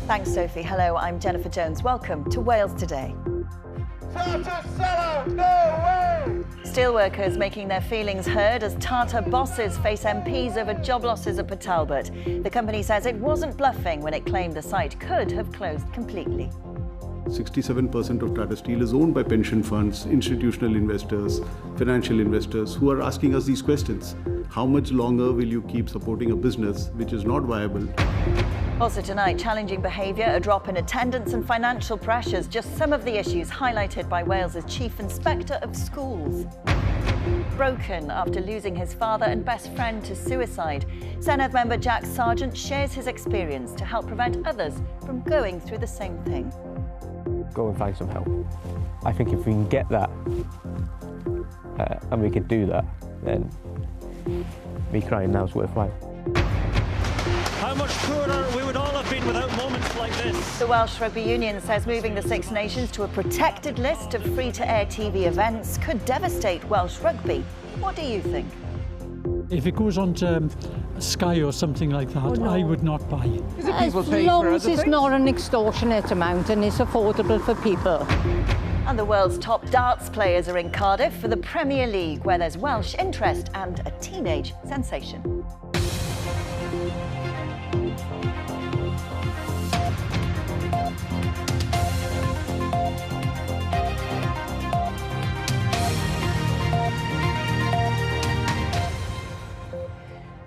Thanks, Sophie. Hello, I'm Jennifer Jones. Welcome to Wales Today. Tata Stella, no way! Steelworkers making their feelings heard as Tata bosses face MPs over job losses at Port Talbot. The company says it wasn't bluffing when it claimed the site could have closed completely. 67% of Tata Steel is owned by pension funds, institutional investors, financial investors who are asking us these questions. How much longer will you keep supporting a business which is not viable? Also tonight, challenging behaviour, a drop in attendance and financial pressures, just some of the issues highlighted by Wales's Chief Inspector of Schools. Broken after losing his father and best friend to suicide, Senedd member Jack Sargent shares his experience to help prevent others from going through the same thing. Go and find some help. I think if we can get that and we can do that, then me crying now is worthwhile. How much poorer we would all have been without moments like this. The Welsh Rugby Union says moving the Six Nations to a protected list of free-to-air TV events could devastate Welsh rugby. What do you think? If it goes on to Sky or something like that, no. I would not buy. As long as it's not an extortionate amount and it's affordable for people. And the world's top darts players are in Cardiff for the Premier League, where there's Welsh interest and a teenage sensation.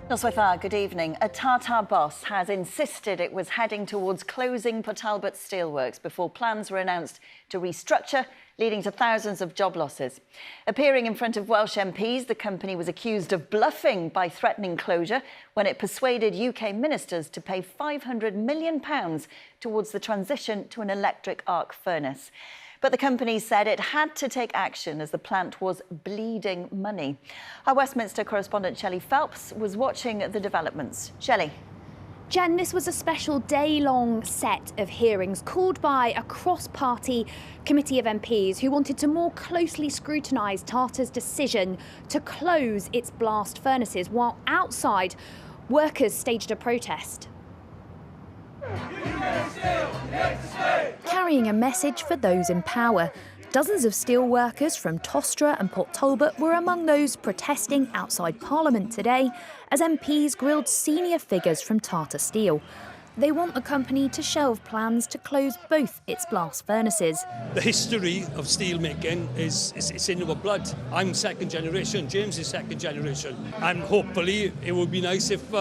Noswaith, good evening. A Tata boss has insisted it was heading towards closing Port Talbot Steelworks before plans were announced to restructure, leading to thousands of job losses. Appearing in front of Welsh MPs, the company was accused of bluffing by threatening closure when it persuaded UK ministers to pay £500 million towards the transition to an electric arc furnace. But the company said it had to take action as the plant was bleeding money. Our Westminster correspondent Shelley Phelps was watching the developments. Shelley. Jen, this was a special day-long set of hearings called by a cross-party committee of MPs who wanted to more closely scrutinise Tata's decision to close its blast furnaces, while outside, workers staged a protest. Carrying a message for those in power. Dozens of steel workers from Tostra and Port Talbot were among those protesting outside Parliament today as MPs grilled senior figures from Tata Steel. They want the company to shelve plans to close both its blast furnaces. The history of steel making it's in our blood. I'm second generation, James is second generation. And hopefully it would be nice if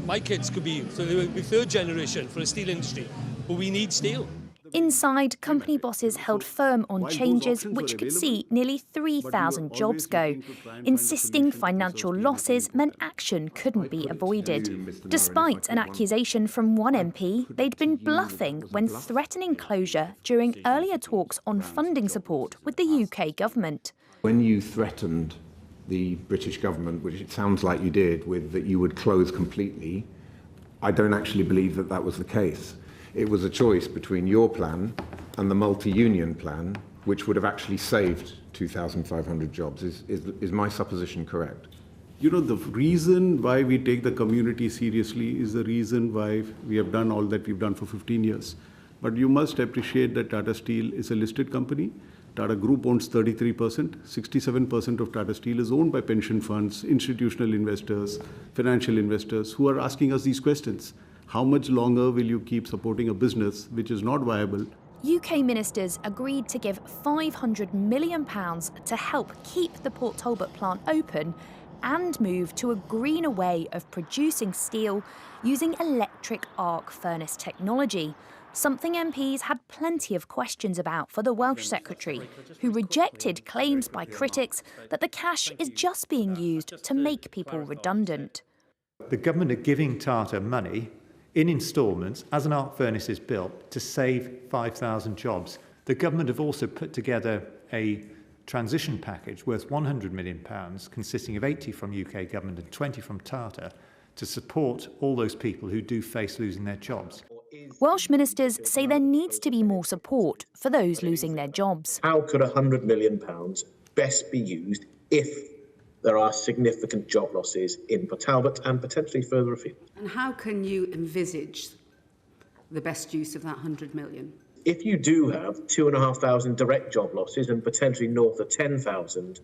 my kids could be, so they would be third generation for the steel industry. But we need steel. Inside, company bosses held firm on changes which could see nearly 3,000 jobs go, insisting financial losses meant action couldn't be avoided. Despite an accusation from one MP, they'd been bluffing when threatening closure during earlier talks on funding support with the UK government. When you threatened the British government, which it sounds like you did, with that you would close completely, I don't actually believe that that was the case. It was a choice between your plan and the multi-union plan, which would have actually saved 2,500 jobs. Is my supposition correct? You know, the reason why we take the community seriously is the reason why we have done all that we've done for 15 years. But you must appreciate that Tata Steel is a listed company. Tata Group owns 33%. 67% of Tata Steel is owned by pension funds, institutional investors, financial investors who are asking us these questions. How much longer will you keep supporting a business which is not viable? UK ministers agreed to give £500 million to help keep the Port Talbot plant open and move to a greener way of producing steel using electric arc furnace technology, something MPs had plenty of questions about for the Welsh Secretary, who rejected claims by critics that the cash is just being used to make people redundant. The government are giving Tata money in instalments as an arc furnace is built to save 5,000 jobs. The government have also put together a transition package worth £100 million, consisting of 80 from UK government and 20 from Tata, to support all those people who do face losing their jobs. Welsh ministers say there needs to be more support for those losing their jobs. How could £100 million best be used if there are significant job losses in Port Talbot and potentially further afield? And how can you envisage the best use of that 100 million? If you do have 2,500 direct job losses and potentially north of 10,000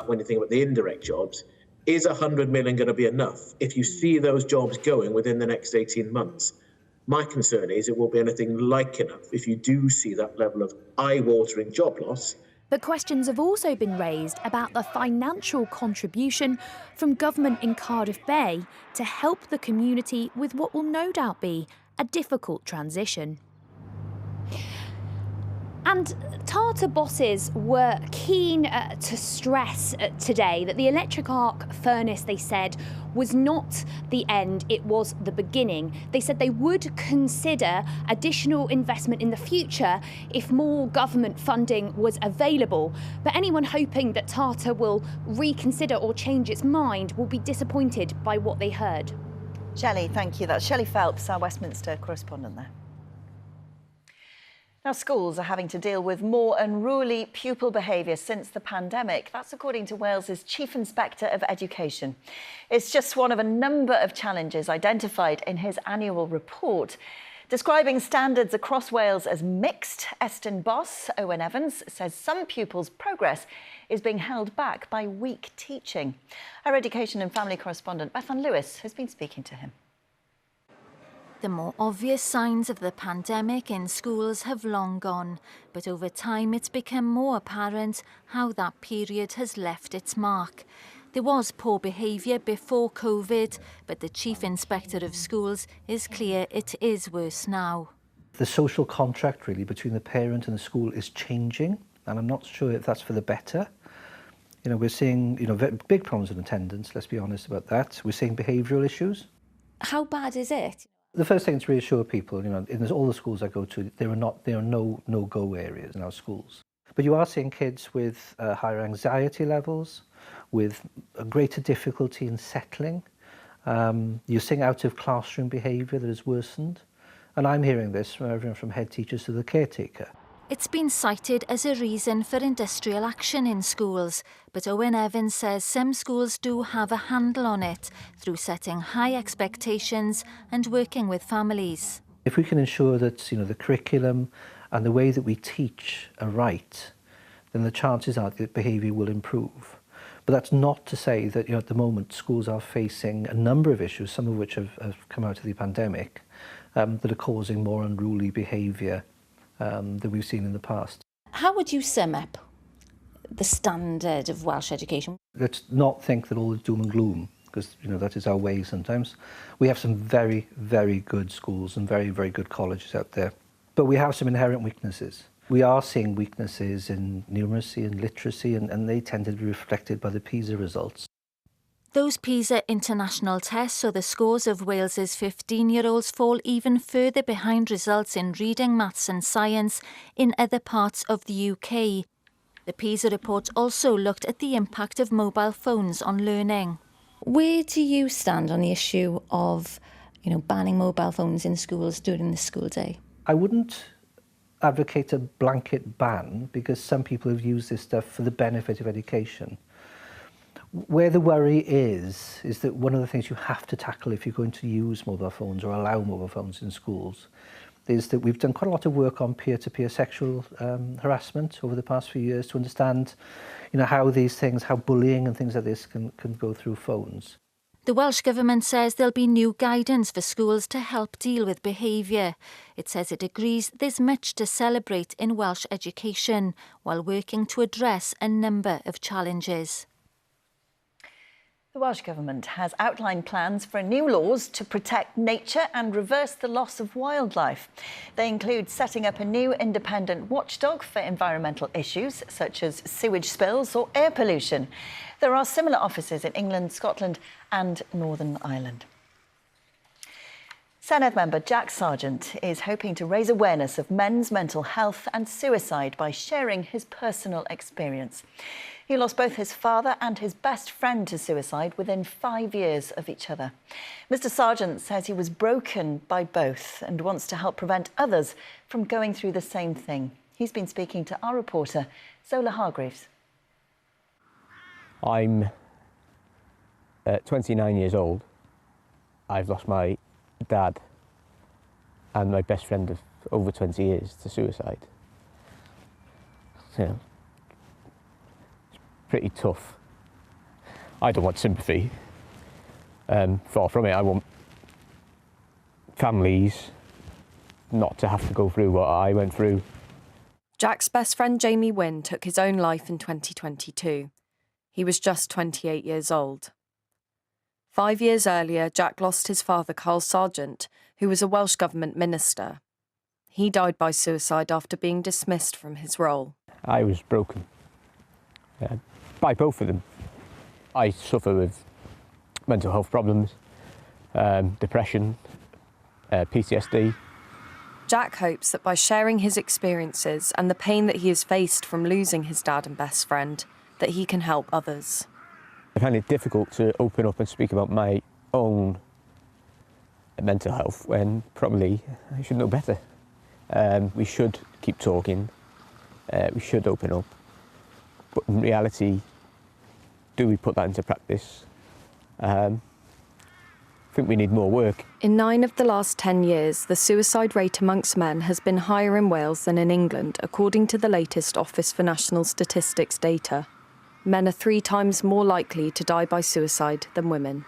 when you think about the indirect jobs, is 100 million going to be enough if you see those jobs going within the next 18 months? My concern is it won't be anything like enough if you do see that level of eye-watering job loss. But questions have also been raised about the financial contribution from government in Cardiff Bay to help the community with what will no doubt be a difficult transition. And Tata bosses were keen to stress today that the electric arc furnace, they said, was not the end, it was the beginning. They said they would consider additional investment in the future if more government funding was available. But anyone hoping that Tata will reconsider or change its mind will be disappointed by what they heard. Shelley, thank you. That's Shelley Phelps, our Westminster correspondent there. Now, schools are having to deal with more unruly pupil behaviour since the pandemic. That's according to Wales's Chief Inspector of Education. It's just one of a number of challenges identified in his annual report. Describing standards across Wales as mixed, Estyn boss Owen Evans says some pupils' progress is being held back by weak teaching. Our education and family correspondent Bethan Lewis has been speaking to him. The more obvious signs of the pandemic in schools have long gone, but over time it's become more apparent how that period has left its mark. There was poor behaviour before COVID, but the Chief Inspector of Schools is clear it is worse now. The social contract really between the parent and the school is changing, and I'm not sure if that's for the better. You know, we're seeing, big problems with attendance, let's be honest about that. We're seeing behavioural issues. How bad is it? The first thing to reassure people, in all the schools I go to, there are no-go areas in our schools. But you are seeing kids with higher anxiety levels, with a greater difficulty in settling. You're seeing out-of-classroom behaviour that has worsened. And I'm hearing this from everyone from head teachers to the caretaker. It's been cited as a reason for industrial action in schools, but Owen Evans says some schools do have a handle on it through setting high expectations and working with families. If we can ensure that the curriculum and the way that we teach are right, then the chances are that behaviour will improve. But that's not to say that at the moment schools are facing a number of issues, some of which have come out of the pandemic, that are causing more unruly behaviour that we've seen in the past. How would you sum up the standard of Welsh education? Let's not think that all is doom and gloom, because that is our way sometimes. We have some very, very good schools and very, very good colleges out there, but we have some inherent weaknesses. We are seeing weaknesses in numeracy and literacy, and they tend to be reflected by the PISA results. Those PISA international tests saw the scores of Wales's 15-year-olds fall even further behind results in reading, maths and science in other parts of the UK. The PISA report also looked at the impact of mobile phones on learning. Where do you stand on the issue of, banning mobile phones in schools during the school day? I wouldn't advocate a blanket ban, because some people have used this stuff for the benefit of education. Where the worry is that one of the things you have to tackle if you're going to use mobile phones or allow mobile phones in schools is that we've done quite a lot of work on peer-to-peer sexual harassment over the past few years to understand, how these things, how bullying and things like this can go through phones. The Welsh Government says there'll be new guidance for schools to help deal with behaviour. It says it agrees there's much to celebrate in Welsh education while working to address a number of challenges. The Welsh Government has outlined plans for new laws to protect nature and reverse the loss of wildlife. They include setting up a new independent watchdog for environmental issues such as sewage spills or air pollution. There are similar offices in England, Scotland and Northern Ireland. Senedd member Jack Sargent is hoping to raise awareness of men's mental health and suicide by sharing his personal experience. He lost both his father and his best friend to suicide within 5 years of each other. Mr. Sargent says he was broken by both and wants to help prevent others from going through the same thing. He's been speaking to our reporter, Zola Hargreaves. I'm 29 years old. I've lost my dad and my best friend of over 20 years to suicide. You know, it's pretty tough. I don't want sympathy. Far from it. I want families not to have to go through what I went through. Jack's best friend Jamie Wynne took his own life in 2022. He was just 28 years old. 5 years earlier, Jack lost his father, Carl Sargent, who was a Welsh Government minister. He died by suicide after being dismissed from his role. I was broken by both of them. I suffer with mental health problems, depression, PTSD. Jack hopes that by sharing his experiences and the pain that he has faced from losing his dad and best friend, that he can help others. I find it difficult to open up and speak about my own mental health when probably I should know better. We should keep talking, we should open up, but in reality, do we put that into practice? I think we need more work. In 9 of the last 10 years, the suicide rate amongst men has been higher in Wales than in England, according to the latest Office for National Statistics data. Men are 3 times more likely to die by suicide than women.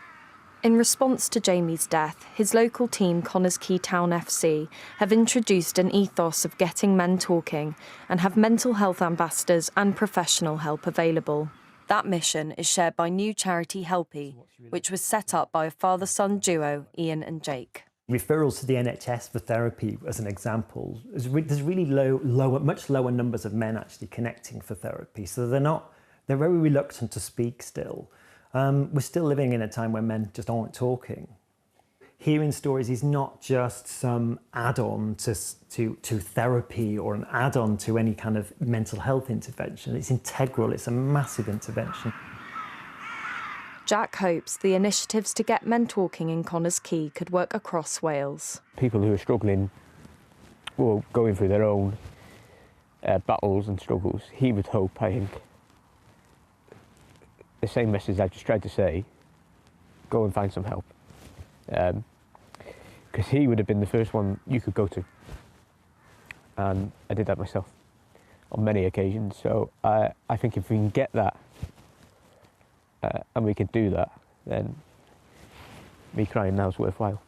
In response to Jamie's death, his local team, Connors Quay Town FC, have introduced an ethos of getting men talking and have mental health ambassadors and professional help available. That mission is shared by new charity Helpy, which was set up by a father-son duo, Ian and Jake. Referrals to the NHS for therapy, as an example, there's really much lower numbers of men actually connecting for therapy, so they're very reluctant to speak still. We're still living in a time where men just aren't talking. Hearing stories is not just some add-on to therapy or an add-on to any kind of mental health intervention. It's integral, it's a massive intervention. Jack hopes the initiatives to get men talking in Connors Quay could work across Wales. People who are struggling or going through their own battles and struggles, he would hope, I think, the same message I just tried to say, go and find some help. Because he would have been the first one you could go to. And I did that myself on many occasions. So I think if we can get that and we can do that, then me crying now is worthwhile.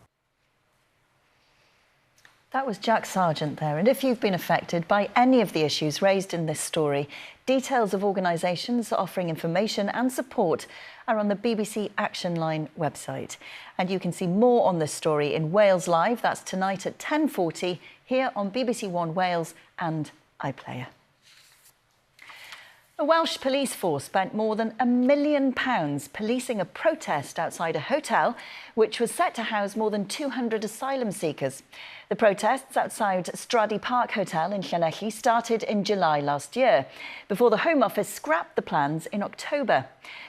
That was Jack Sargent there. And if you've been affected by any of the issues raised in this story, details of organisations offering information and support are on the BBC Action Line website. And you can see more on this story in Wales Live. That's tonight at 10:40 here on BBC One Wales and iPlayer. A Welsh police force spent more than £1 million policing a protest outside a hotel which was set to house more than 200 asylum seekers. The protests outside Stradi Park Hotel in Llanelli started in July last year, before the Home Office scrapped the plans in October.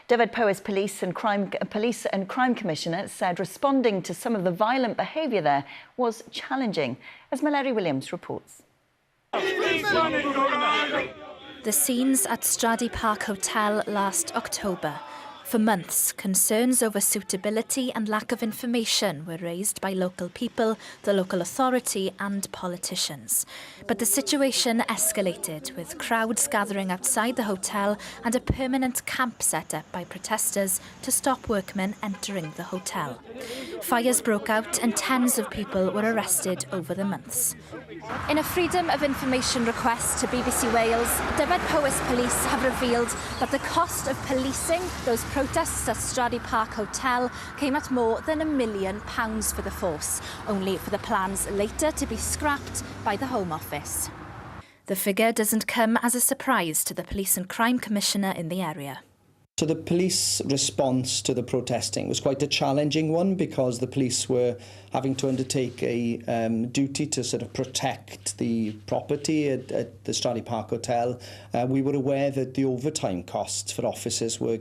Dyfed Powys Police and Crime Commissioner said responding to some of the violent behaviour there was challenging, as Mallory Williams reports. The scenes at Stradi Park Hotel last October. For months, concerns over suitability and lack of information were raised by local people, the local authority and politicians. But the situation escalated, with crowds gathering outside the hotel and a permanent camp set up by protesters to stop workmen entering the hotel. Fires broke out and tens of people were arrested over the months. In a Freedom of Information request to BBC Wales, Dyfed Powys Police have revealed that the cost of policing those protests at Stradi Park Hotel came at more than £1 million for the force, only for the plans later to be scrapped by the Home Office. The figure doesn't come as a surprise to the Police and Crime Commissioner in the area. So the police response to the protesting was quite a challenging one, because the police were having to undertake a duty to sort of protect the property at the Stradi Park Hotel. We were aware that the overtime costs for officers were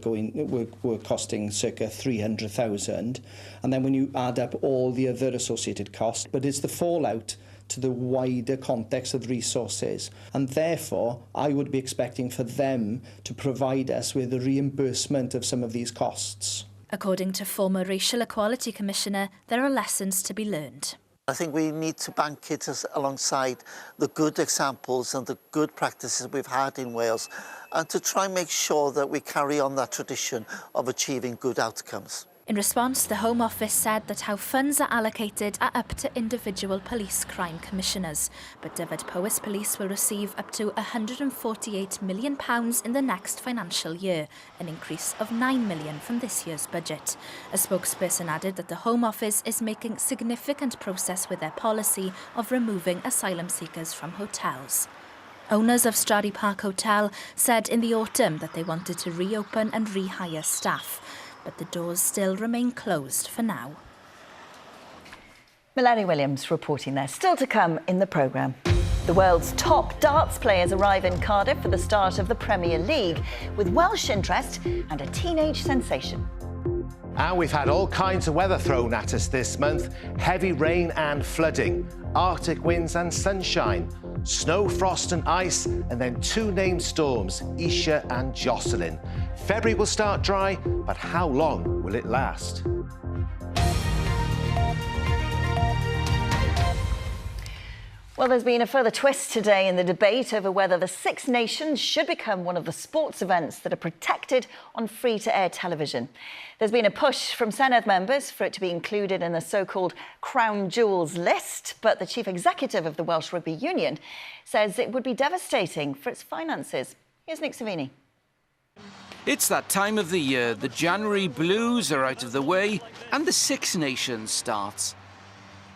costing circa 300,000, and then when you add up all the other associated costs, but it's the fallout to the wider context of the resources, and therefore I would be expecting for them to provide us with a reimbursement of some of these costs. According to former Racial Equality Commissioner, there are lessons to be learned. I think we need to bank it alongside the good examples and the good practices we've had in Wales, and to try and make sure that we carry on that tradition of achieving good outcomes. In response, the Home Office said that how funds are allocated are up to individual police crime commissioners. But Dyfed Powys Police will receive up to £148 million in the next financial year, an increase of £9 million from this year's budget. A spokesperson added that the Home Office is making significant progress with their policy of removing asylum seekers from hotels. Owners of Stradi Park Hotel said in the autumn that they wanted to reopen and rehire staff, but the doors still remain closed for now. Melanie Williams reporting there. Still to come in the programme. The world's top darts players arrive in Cardiff for the start of the Premier League, with Welsh interest and a teenage sensation. And we've had all kinds of weather thrown at us this month. Heavy rain and flooding, Arctic winds and sunshine, snow, frost and ice, and then two named storms, Isha and Jocelyn. February will start dry, but how long will it last? Well, there's been a further twist today in the debate over whether the Six Nations should become one of the sports events that are protected on free-to-air television. There's been a push from Senedd members for it to be included in the so-called Crown Jewels list, but the chief executive of the Welsh Rugby Union says it would be devastating for its finances. Here's Nick Savini. It's that time of the year. The January blues are out of the way and the Six Nations starts.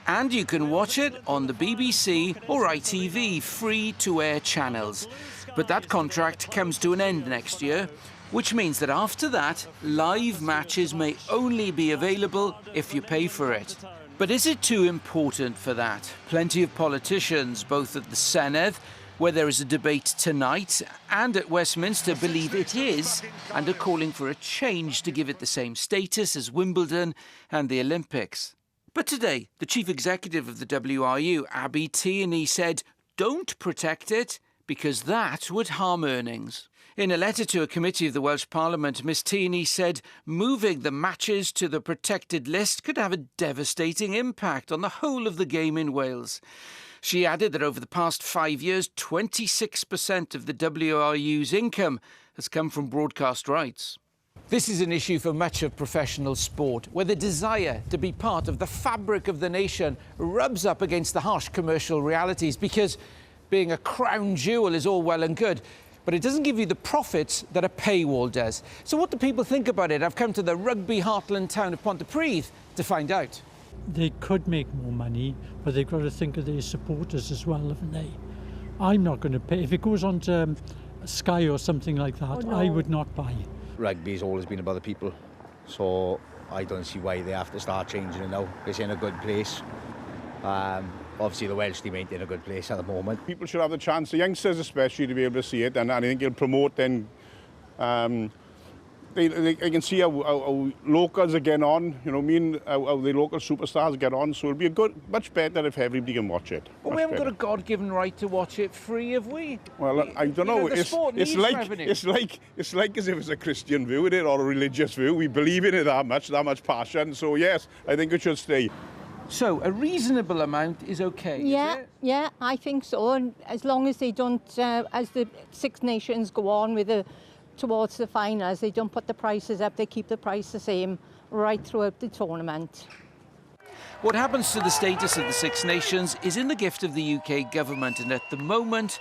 And you can watch it on the BBC or ITV free-to-air channels. But that contract comes to an end next year, which means that after that, live matches may only be available if you pay for it. But is it too important for that? Plenty of politicians, both at the Senedd, where there is a debate tonight, and at Westminster, believe it is, and are calling for a change to give it the same status as Wimbledon and the Olympics. But today, the chief executive of the WRU, Abby Tierney, said, don't protect it, because that would harm earnings. In a letter to a committee of the Welsh Parliament, Ms Tierney said moving the matches to the protected list could have a devastating impact on the whole of the game in Wales. She added that over the past 5 years, 26% of the WRU's income has come from broadcast rights. This is an issue for much of professional sport, where the desire to be part of the fabric of the nation rubs up against the harsh commercial realities, because being a crown jewel is all well and good, but it doesn't give you the profits that a paywall does. So what do people think about it? I've come to the rugby heartland town of Pontypridd to find out. They could make more money, but they've got to think of their supporters as well, haven't they? I'm not going to pay. If it goes on to Sky or something like that, I would not buy. Rugby's always been about the people, so I don't see why they have to start changing it now. It's in a good place. Obviously the Welsh team ain't in a good place at the moment. People should have the chance, the youngsters especially, to be able to see it, and I think it'll promote then. They can see how locals are getting on, you know what I mean, how the local superstars get on, so it'll be much better if everybody can watch it. But we haven't got a God-given right to watch it free, have we? Well, I don't know. The sport needs revenue. It's like as if it's a Christian view in it or a religious view. We believe in it that much passion. So yes, I think it should stay. So a reasonable amount is okay. Yeah, is it? yeah, I think so. And as long as they don't, as the Six Nations go on with towards the finals, they don't put the prices up, they keep the price the same right throughout the tournament. What happens to the status of the Six Nations is in the gift of the UK government, and at the moment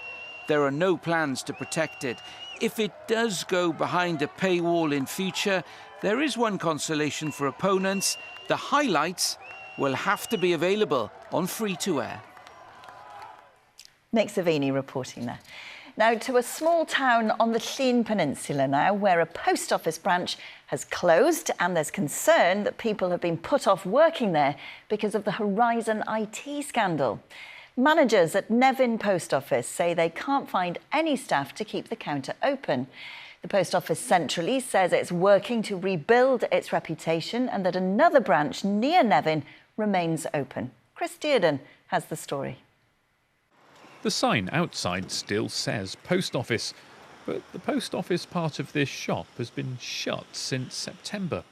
there are no plans to protect it. If it does go behind a paywall in future, there is one consolation for opponents: the highlights will have to be available on free-to-air. Nick Savini reporting there. Now to a small town on the Llŷn Peninsula now, where a post office branch has closed, and there's concern that people have been put off working there because of the Horizon IT scandal. Managers at Nevin Post Office say they can't find any staff to keep the counter open. The post office centrally says it's working to rebuild its reputation, and that another branch near Nevin remains open. Chris Dearden has the story. The sign outside still says post office, but the post office part of this shop has been shut since September.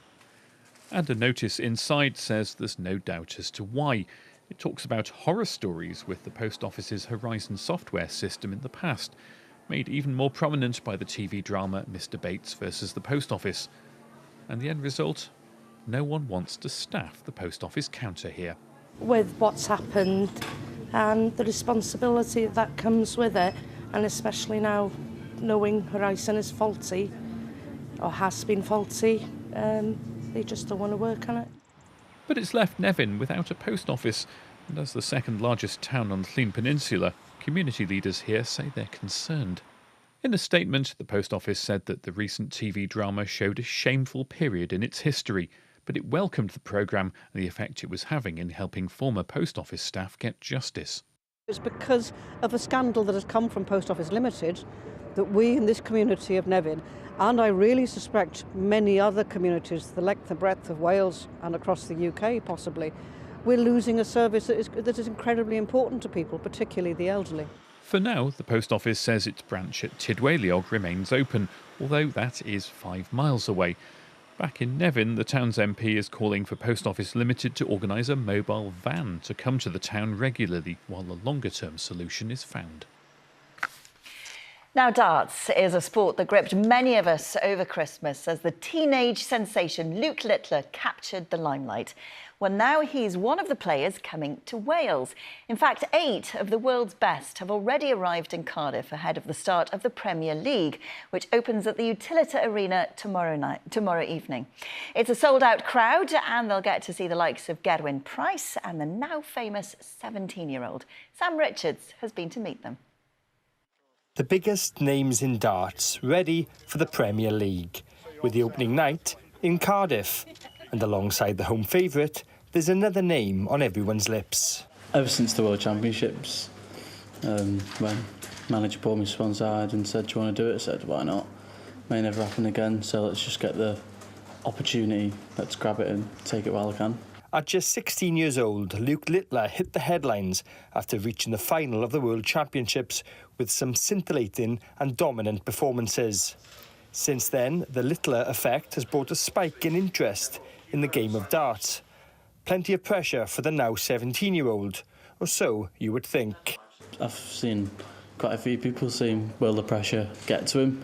And a notice inside says there's no doubt as to why. It talks about horror stories with the Post Office's Horizon software system in the past, made even more prominent by the TV drama Mr. Bates versus the Post Office. And the end result? No one wants to staff the Post Office counter here. With what's happened and the responsibility that comes with it, and especially now knowing Horizon is faulty, or has been faulty, they just don't want to work on it. But it's left Nevin without a post office, and as the second largest town on the Llŷn Peninsula, community leaders here say they're concerned. In a statement, the Post Office said that the recent TV drama showed a shameful period in its history, but it welcomed the programme and the effect it was having in helping former Post Office staff get justice. It's because of a scandal that has come from Post Office Limited that we in this community of Nevin, and I really suspect many other communities, the length and breadth of Wales and across the UK possibly, we're losing a service that is incredibly important to people, particularly the elderly. For now, the Post Office says its branch at Tidwaliog remains open, although that is 5 miles away. Back in Nevin, the town's MP is calling for Post Office Limited to organise a mobile van to come to the town regularly while a longer-term solution is found. Now, darts is a sport that gripped many of us over Christmas as the teenage sensation Luke Littler captured the limelight. Well, now he's one of the players coming to Wales. In fact, 8 of the world's best have already arrived in Cardiff ahead of the start of the Premier League, which opens at the Utilita Arena tomorrow evening. It's a sold-out crowd, and they'll get to see the likes of Gerwyn Price and the now famous 17-year-old. Sam Richards has been to meet them. The biggest names in darts ready for the Premier League, with the opening night in Cardiff. And alongside the home favourite, there's another name on everyone's lips. Ever since the World Championships, when manager pulled me to one side and said, do you want to do it? I said, why not? May never happen again, so let's just get the opportunity, let's grab it and take it while I can. At just 16 years old, Luke Littler hit the headlines after reaching the final of the World Championships with some scintillating and dominant performances. Since then, the Littler effect has brought a spike in interest in the game of darts. Plenty of pressure for the now 17-year-old, or so you would think. I've seen quite a few people saying, will the pressure get to him?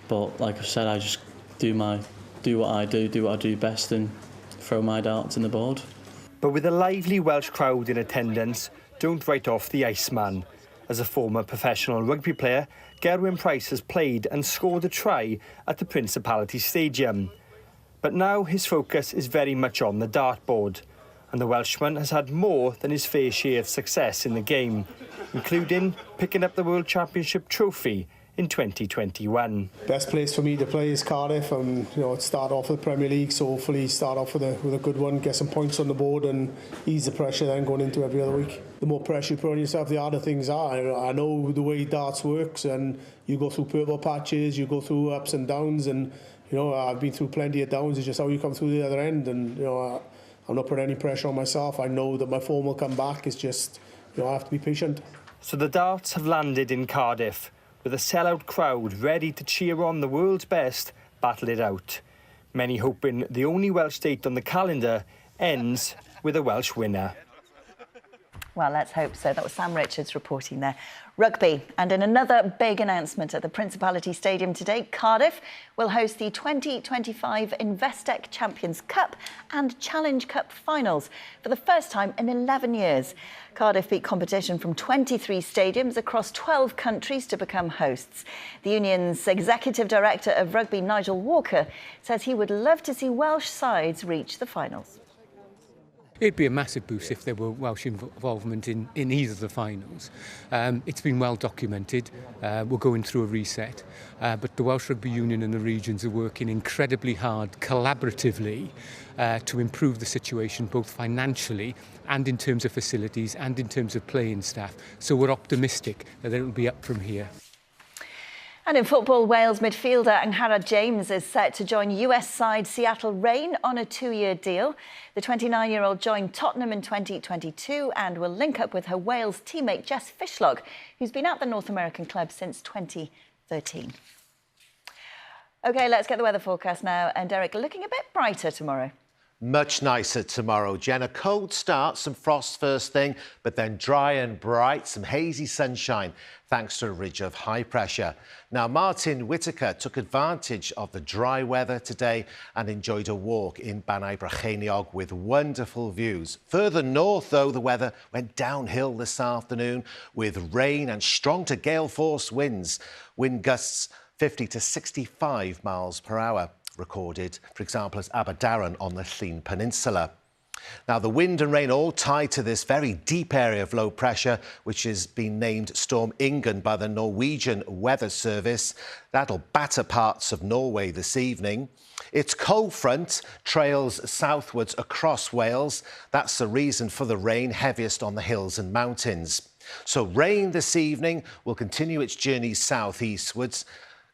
But like I've said, I just do what I do best and throw my darts in the board. But with a lively Welsh crowd in attendance, don't write off the Iceman. As a former professional rugby player, Gerwyn Price has played and scored a try at the Principality Stadium. But now his focus is very much on the dartboard, and the Welshman has had more than his fair share of success in the game, including picking up the World Championship trophy in 2021. Best place for me to play is Cardiff, and start off with the Premier League, so hopefully start off with a good one, get some points on the board and ease the pressure then going into every other week. The more pressure you put on yourself, the harder things are. I know the way darts works, and you go through purple patches, you go through ups and downs, and I've been through plenty of downs. It's just how you come through the other end, and I'm not putting any pressure on myself. I know that my form will come back. It's just I have to be patient. So the darts have landed in Cardiff, with a sellout crowd ready to cheer on the world's best battle it out. Many hoping the only Welsh date on the calendar ends with a Welsh winner. Well, let's hope so. That was Sam Richards reporting there. Rugby, and in another big announcement at the Principality Stadium today, Cardiff will host the 2025 Investec Champions Cup and Challenge Cup finals for the first time in 11 years. Cardiff beat competition from 23 stadiums across 12 countries to become hosts. The union's executive director of rugby, Nigel Walker, says he would love to see Welsh sides reach the finals. It'd be a massive boost if there were Welsh involvement in either of the finals. It's been well documented. We're going through a reset, but the Welsh Rugby Union and the regions are working incredibly hard, collaboratively, to improve the situation both financially and in terms of facilities and in terms of playing staff. So we're optimistic that it'll be up from here. And in football, Wales midfielder Angharad James is set to join US side Seattle Reign on a 2-year deal. The 29-year-old joined Tottenham in 2022 and will link up with her Wales teammate Jess Fishlock, who's been at the North American club since 2013. OK, let's get the weather forecast now. And Derek, looking a bit brighter tomorrow. Much nicer tomorrow, Jen. A cold start, some frost first thing, but then dry and bright, some hazy sunshine, thanks to a ridge of high pressure. Now, Martin Whitaker took advantage of the dry weather today and enjoyed a walk in Banau Brycheiniog with wonderful views. Further north, though, the weather went downhill this afternoon with rain and strong to gale force winds. Wind gusts 50 to 65 miles per hour. Recorded, for example, at Aberdaron on the Llŷn Peninsula. Now, the wind and rain all tied to this very deep area of low pressure, which has been named Storm Ingunn by the Norwegian Weather Service. That'll batter parts of Norway this evening. Its cold front trails southwards across Wales. That's the reason for the rain, heaviest on the hills and mountains. So rain this evening will continue its journey southeastwards.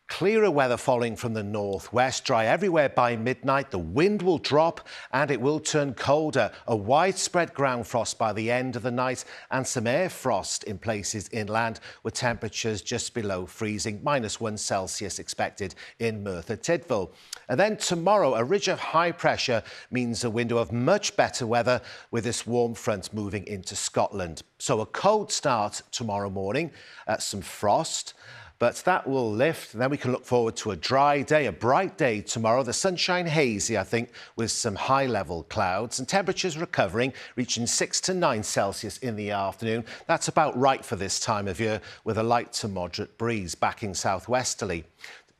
Clearer weather following from the northwest, dry everywhere by midnight. The wind will drop and it will turn colder. A widespread ground frost by the end of the night and some air frost in places inland with temperatures just below freezing, -1 Celsius expected in Merthyr Tydfil. And then tomorrow, a ridge of high pressure means a window of much better weather with this warm front moving into Scotland. So a cold start tomorrow morning, some frost. But that will lift. Then we can look forward to a dry day, a bright day tomorrow. The sunshine hazy, I think, with some high-level clouds and temperatures recovering, reaching 6 to 9 Celsius in the afternoon. That's about right for this time of year, with a light to moderate breeze backing southwesterly.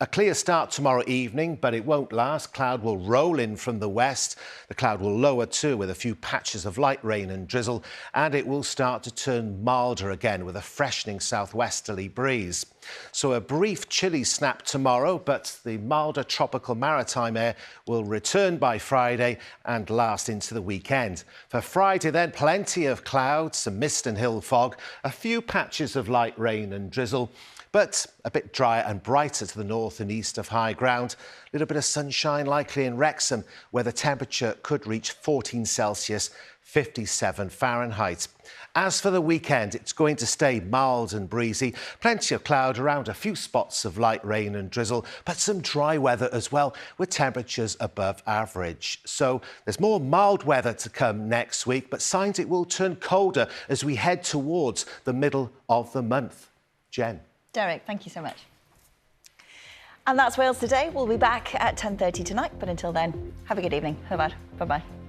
A clear start tomorrow evening, but it won't last. Cloud will roll in from the west. The cloud will lower too, with a few patches of light rain and drizzle, and it will start to turn milder again with a freshening southwesterly breeze. So a brief chilly snap tomorrow, but the milder tropical maritime air will return by Friday and last into the weekend. For Friday then, plenty of clouds, some mist and hill fog, a few patches of light rain and drizzle, but a bit drier and brighter to the north and east of high ground. A little bit of sunshine likely in Wrexham, where the temperature could reach 14 Celsius, 57 Fahrenheit. As for the weekend, it's going to stay mild and breezy. Plenty of cloud around, a few spots of light rain and drizzle, but some dry weather as well, with temperatures above average. So there's more mild weather to come next week, but signs it will turn colder as we head towards the middle of the month. Jen. Derek, thank you so much. And that's Wales Today. We'll be back at 10:30 tonight, but until then, have a good evening. Hwyl fawr. Bye-bye.